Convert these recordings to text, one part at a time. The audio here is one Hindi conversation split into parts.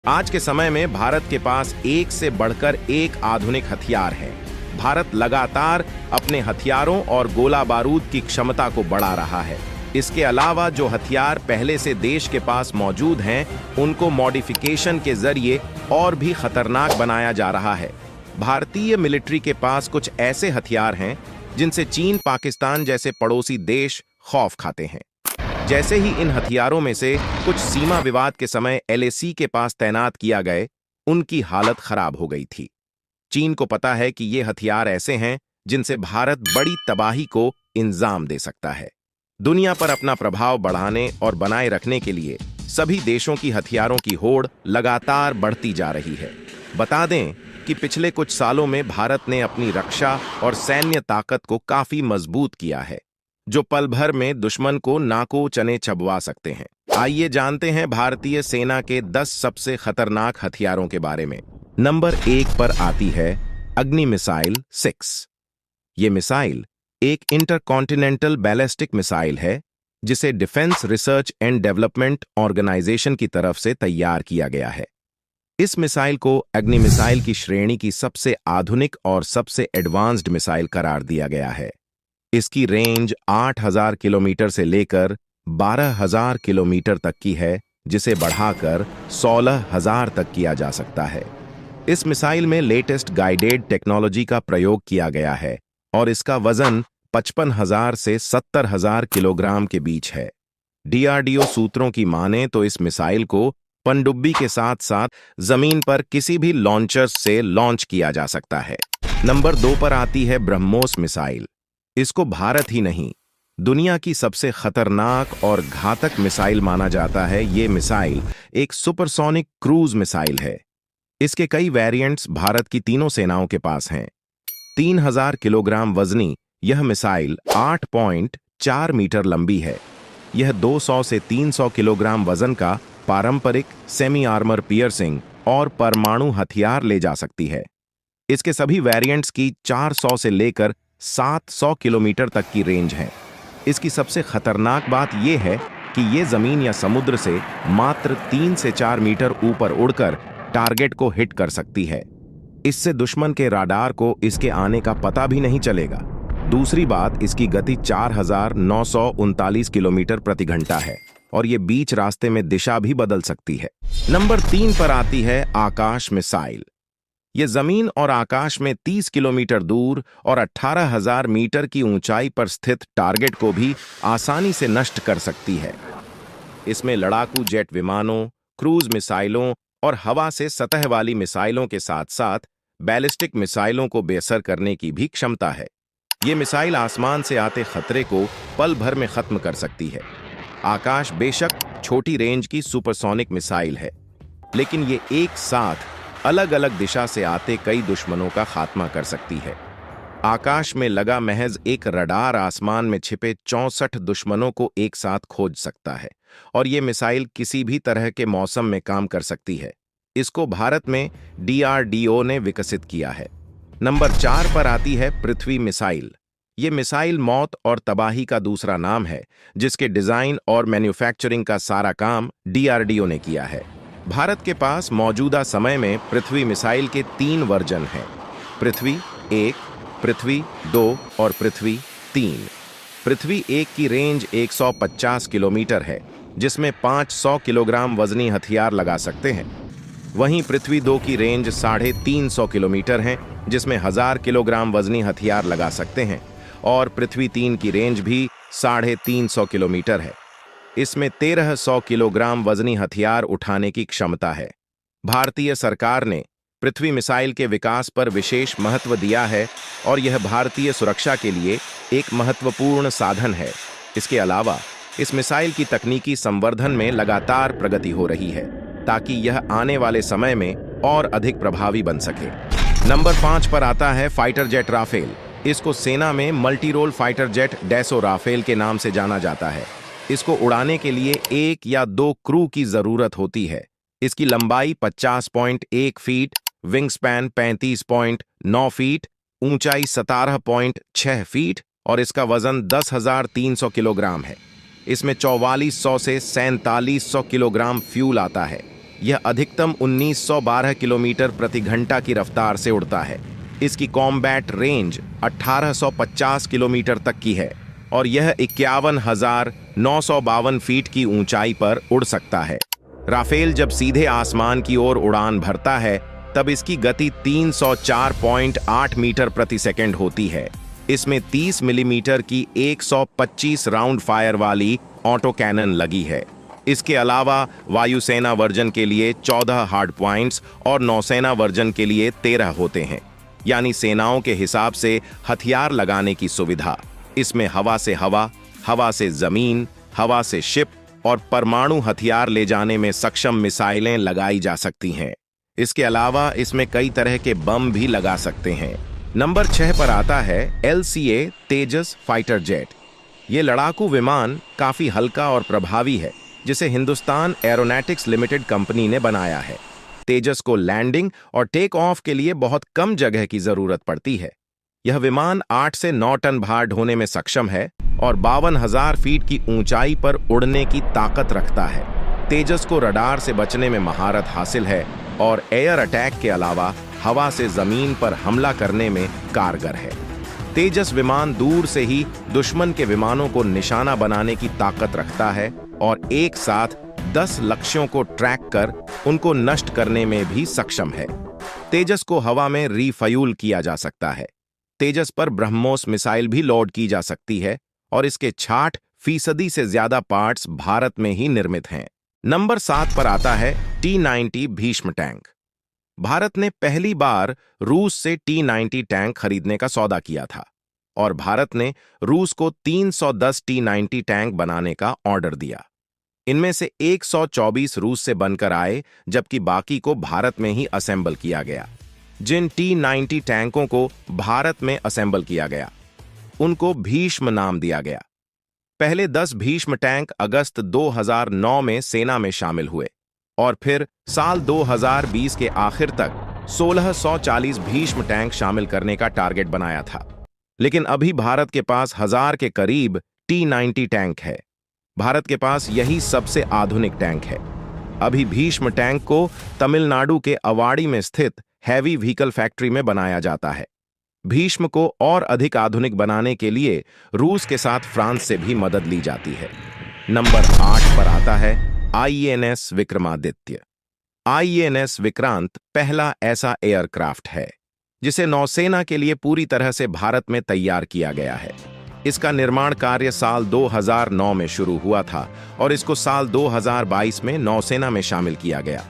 आज के समय में भारत के पास एक से बढ़कर एक आधुनिक हथियार है। भारत लगातार अपने हथियारों और गोला बारूद की क्षमता को बढ़ा रहा है। इसके अलावा जो हथियार पहले से देश के पास मौजूद हैं, उनको मॉडिफिकेशन के जरिए और भी खतरनाक बनाया जा रहा है। भारतीय मिलिट्री के पास कुछ ऐसे हथियार हैं जिनसे चीन, पाकिस्तान जैसे पड़ोसी देश खौफ खाते हैं। जैसे ही इन हथियारों में से कुछ सीमा विवाद के समय एलएसी के पास तैनात किया गए, उनकी हालत खराब हो गई थी। चीन को पता है कि ये हथियार ऐसे हैं जिनसे भारत बड़ी तबाही को इंजाम दे सकता है। दुनिया पर अपना प्रभाव बढ़ाने और बनाए रखने के लिए सभी देशों की हथियारों की होड़ लगातार बढ़ती जा रही है। बता दें कि पिछले कुछ सालों में भारत ने अपनी रक्षा और सैन्य ताकत को काफी मजबूत किया है, जो पल भर में दुश्मन को नाको चने चबवा सकते हैं। आइए जानते हैं भारतीय सेना के 10 सबसे खतरनाक हथियारों के बारे में। नंबर 1 पर आती है अग्नि मिसाइल 6। ये मिसाइल एक इंटरकॉन्टिनेंटल बैलिस्टिक मिसाइल है, जिसे defence research and development organisation की तरफ से तैयार किया गया है। इस मिसाइल को अग्नि मिसाइल की श्रेणी की सबसे आधुनिक और सबसे एडवांस्ड मिसाइल करार दिया गया है। इसकी रेंज 8000 किलोमीटर से लेकर 12000 किलोमीटर तक की है, जिसे बढ़ाकर 16000 तक किया जा सकता है। इस मिसाइल में लेटेस्ट गाइडेड टेक्नोलॉजी का प्रयोग किया गया है और इसका वजन 55,000 से 70,000 किलोग्राम के बीच है। डीआरडीओ सूत्रों की माने तो इस मिसाइल को पनडुब्बी के साथ साथ जमीन पर किसी भी लॉन्चर से लॉन्च किया जा सकता है। नंबर 2 पर आती है ब्रह्मोस मिसाइल। इसको भारत ही नहीं, दुनिया की सबसे खतरनाक और घातक मिसाइल माना जाता है। ये मिसाइल एक सुपरसोनिक क्रूज मिसाइल है। इसके कई वेरिएंट्स भारत की तीनों सेनाओं के पास हैं। 3000 किलोग्राम वजनी यह मिसाइल 8.4 मीटर लंबी है। यह 200 से 300 किलोग्राम वजन का पारंपरिक सेमी आर्मर पियर्सिंग और परमाणु हथियार ले जा सकती है। इसके सभी वेरिएंट्स की 400 से लेकर 700 किलोमीटर तक की रेंज है। इसकी सबसे खतरनाक बात यह है कि यह जमीन या समुद्र से मात्र 3 से 4 मीटर ऊपर उड़कर टारगेट को हिट कर सकती है। इससे दुश्मन के राडार को इसके आने का पता भी नहीं चलेगा। दूसरी बात, इसकी गति 4939 किलोमीटर प्रति घंटा है और यह बीच रास्ते में दिशा भी बदल सकती है। नंबर 3 पर आती है आकाश मिसाइल। यह जमीन और आकाश में 30 किलोमीटर दूर और 18,000 मीटर की ऊंचाई पर स्थित टारगेट को भी आसानी से नष्ट कर सकती है। इसमें लड़ाकू जेट विमानों, क्रूज मिसाइलों और हवा से सतह वाली मिसाइलों के साथ साथ बैलिस्टिक मिसाइलों को बेअसर करने की भी क्षमता है। ये मिसाइल आसमान से आते खतरे को पल भर में खत्म कर सकती है। आकाश बेशक छोटी रेंज की सुपरसोनिक मिसाइल है, लेकिन ये एक साथ अलग अलग दिशा से आते कई दुश्मनों का खात्मा कर सकती है। आकाश में लगा महज एक रडार आसमान में छिपे 64 दुश्मनों को एक साथ खोज सकता है और ये मिसाइल किसी भी तरह के मौसम में काम कर सकती है। इसको भारत में डीआरडीओ ने विकसित किया है। नंबर 4 पर आती है पृथ्वी मिसाइल। ये मिसाइल मौत और तबाही का दूसरा नाम है, जिसके डिजाइन और मैन्युफैक्चरिंग का सारा काम डीआरडीओ ने किया है। भारत के पास मौजूदा समय में पृथ्वी मिसाइल के 3 वर्जन हैं: पृथ्वी 1, पृथ्वी 2 और पृथ्वी 3। पृथ्वी 1 की रेंज 150 किलोमीटर है, जिसमें 500 किलोग्राम वजनी हथियार लगा सकते हैं। वहीं पृथ्वी 2 की रेंज 350 किलोमीटर है, जिसमें 1000 किलोग्राम वजनी हथियार लगा सकते हैं। और पृथ्वी 3 की रेंज भी 350 किलोमीटर है। इसमें 1300 किलोग्राम वजनी हथियार उठाने की क्षमता है। भारतीय सरकार ने पृथ्वी मिसाइल के विकास पर विशेष महत्व दिया है और यह भारतीय सुरक्षा के लिए एक महत्वपूर्ण साधन है। इसके अलावा इस मिसाइल की तकनीकी संवर्धन में लगातार प्रगति हो रही है, ताकि यह आने वाले समय में और अधिक प्रभावी बन सके। नंबर 5 पर आता है फाइटर जेट राफेल। इसको सेना में multi role fighter jet Dassault Rafale के नाम से जाना जाता है। इसको उड़ाने के लिए 1 या 2 क्रू की जरूरत होती है। इसकी लंबाई 50.1 फीट, विंग स्पैन 35.9 फीट, ऊंचाई 17.6 फीट और इसका वजन 10,300 किलोग्राम है। इसमें 4400 से 4700 किलोग्राम फ्यूल आता है। यह अधिकतम 1912 किलोमीटर प्रति घंटा की रफ्तार से उड़ता है। इसकी कॉम्बैट रेंज 1850 किलोमीटर तक की है और यह 51,952 फीट की ऊंचाई पर उड़ सकता है। राफेल जब सीधे आसमान की ओर उड़ान भरता है तब इसकी गति 304.8 मीटर प्रति सेकंड होती है। इसमें 30 मिलीमीटर की 125 राउंड फायर वाली ऑटो कैनन लगी है। इसके अलावा वायुसेना वर्जन के लिए 14 हार्ड पॉइंट्स और नौसेना वर्जन के लिए 13 होते हैं, यानी सेनाओं के हिसाब से हथियार लगाने की सुविधा। इसमें हवा से हवा, हवा से जमीन, हवा से शिप और परमाणु हथियार ले जाने में सक्षम मिसाइलें लगाई जा सकती हैं। इसके अलावा इसमें कई तरह के बम भी लगा सकते हैं। नंबर 6 पर आता है LCA तेजस फाइटर जेट। ये लड़ाकू विमान काफी हल्का और प्रभावी है, जिसे हिंदुस्तान एरोनॉटिक्स लिमिटेड कंपनी ने बनाया है। तेजस को लैंडिंग और टेक ऑफ के लिए बहुत कम जगह की जरूरत पड़ती है। यह विमान 8 से 9 टन भार ढोने में सक्षम है और 52,000 फीट की ऊंचाई पर उड़ने की ताकत रखता है। तेजस को रडार से बचने में महारत हासिल है और एयर अटैक के अलावा हवा से जमीन पर हमला करने में कारगर है। तेजस विमान दूर से ही दुश्मन के विमानों को निशाना बनाने की ताकत रखता है और एक साथ 10 लक्ष्यों को ट्रैक कर उनको नष्ट करने में भी सक्षम है। तेजस को हवा में रीफ्यूल किया जा सकता है। तेजस पर ब्रह्मोस मिसाइल भी लोड की जा सकती है और इसके 60% से ज्यादा पार्ट्स भारत में ही निर्मित हैं। नंबर 7 पर आता है T-90 भीष्म टैंक। भारत ने पहली बार रूस से T-90 टैंक खरीदने का सौदा किया था और भारत ने रूस को 310 T-90 टैंक बनाने का ऑर्डर दिया। इनमें से 124 रूस से बनकर आए, जबकि बाकी को भारत में ही असेंबल किया गया। जिन T-90 टैंकों को भारत में असेंबल किया गया उनको भीष्म नाम दिया गया। पहले 10 भीष्म टैंक अगस्त 2009 में सेना में शामिल हुए और फिर साल 2020 के आखिर तक 1640 भीष्म टैंक शामिल करने का टारगेट बनाया था। लेकिन अभी भारत के पास 1000 के करीब T-90 टैंक है। भारत के पास यही सबसे आधुनिक टैंक है। अभी भीष्म टैंक को तमिलनाडु के अवाड़ी में स्थित हैवी व्हीकल फैक्ट्री में बनाया जाता है। भीष्म को और अधिक आधुनिक बनाने के लिए रूस के साथ फ्रांस से भी मदद ली जाती है। नंबर 8 पर आता है INS विक्रमादित्य। INS विक्रांत पहला ऐसा एयरक्राफ्ट है जिसे नौसेना के लिए पूरी तरह से भारत में तैयार किया गया है। इसका निर्माण कार्य साल 2009 में शुरू हुआ था और इसको साल 2022 में नौसेना में शामिल किया गया।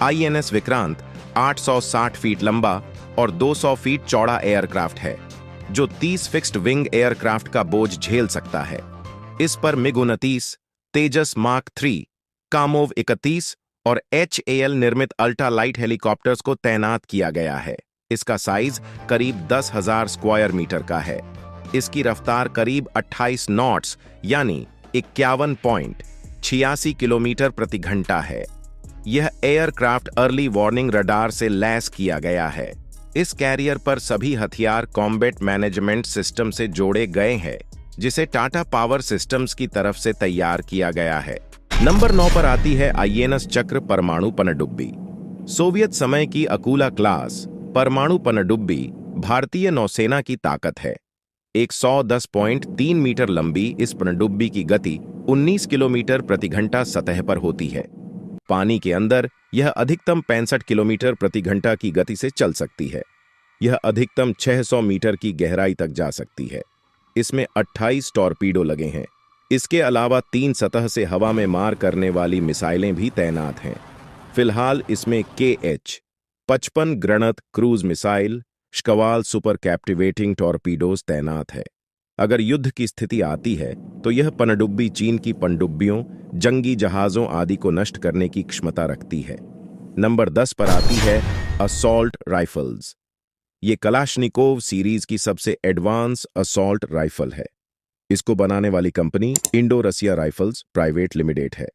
INS विक्रांत 860 फीट लंबा और 200 फीट चौड़ा एयरक्राफ्ट है जो 30 फिक्स्ड विंग एयरक्राफ्ट का बोझ झेल सकता है। इस पर MiG-29, तेजस मार्क 3, कामोव 31 और HAL निर्मित अल्ट्रा लाइट हेलीकॉप्टर्स को तैनात किया गया है। इसका साइज करीब 10,000 स्क्वायर मीटर का है। इसकी रफ्तार करीब 28 नॉट्स यानी 51.86 किलोमीटर प्रति घंटा है। यह एयरक्राफ्ट अर्ली वार्निंग रडार से लैस किया गया है। इस कैरियर पर सभी हथियार कॉम्बैट मैनेजमेंट सिस्टम से जोड़े गए हैं, जिसे टाटा पावर सिस्टम्स की तरफ से तैयार किया गया है। नंबर 9 पर आती है INS चक्र परमाणु पनडुब्बी। सोवियत समय की अकूला क्लास परमाणु पनडुब्बी भारतीय नौसेना की ताकत है। 110.3 मीटर लंबी इस पनडुब्बी की गति 19 किलोमीटर प्रति घंटा सतह पर होती है। पानी के अंदर यह अधिकतम 65 किलोमीटर प्रति घंटा की गति से चल सकती है। यह अधिकतम 600 मीटर की गहराई तक जा सकती है। इसमें 28 टॉर्पीडो लगे हैं। इसके अलावा 3 सतह से हवा में मार करने वाली मिसाइलें भी तैनात हैं। फिलहाल इसमें KH-55 Granat cruise missile, Shkval super captivating torpedoes तैनात है। अगर युद्ध की स्थिति आती है तो यह पनडुब्बी चीन की पनडुब्बियों, जंगी जहाजों आदि को नष्ट करने की क्षमता रखती है। नंबर 10 पर आती है असॉल्ट राइफल्स। ये कलाशनिकोव सीरीज की सबसे एडवांस असॉल्ट राइफल है। इसको बनाने वाली कंपनी इंडो रसिया राइफल्स प्राइवेट लिमिटेड है।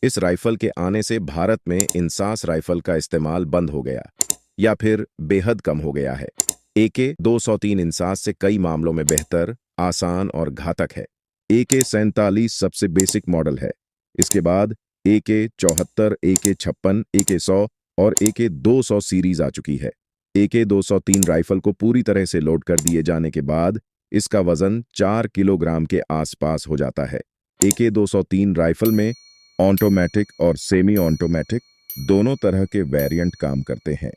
इस राइफल के आने से भारत में इंसास राइफल का इस्तेमाल बंद हो गया या फिर बेहद कम हो गया है। AK-203 इंसास से कई मामलों में बेहतर, आसान और घातक है। AK-47 सबसे बेसिक मॉडल है। इसके बाद AK-74, AK-56, AK-100 और AK-200 सीरीज आ चुकी है। AK-203 राइफल को पूरी तरह से लोड कर दिए जाने के बाद इसका वजन 4 किलोग्राम के आसपास हो जाता है। AK-203 राइफल में ऑटोमेटिक और सेमी ऑटोमेटिक दोनों तरह के वेरिएंट काम करते हैं।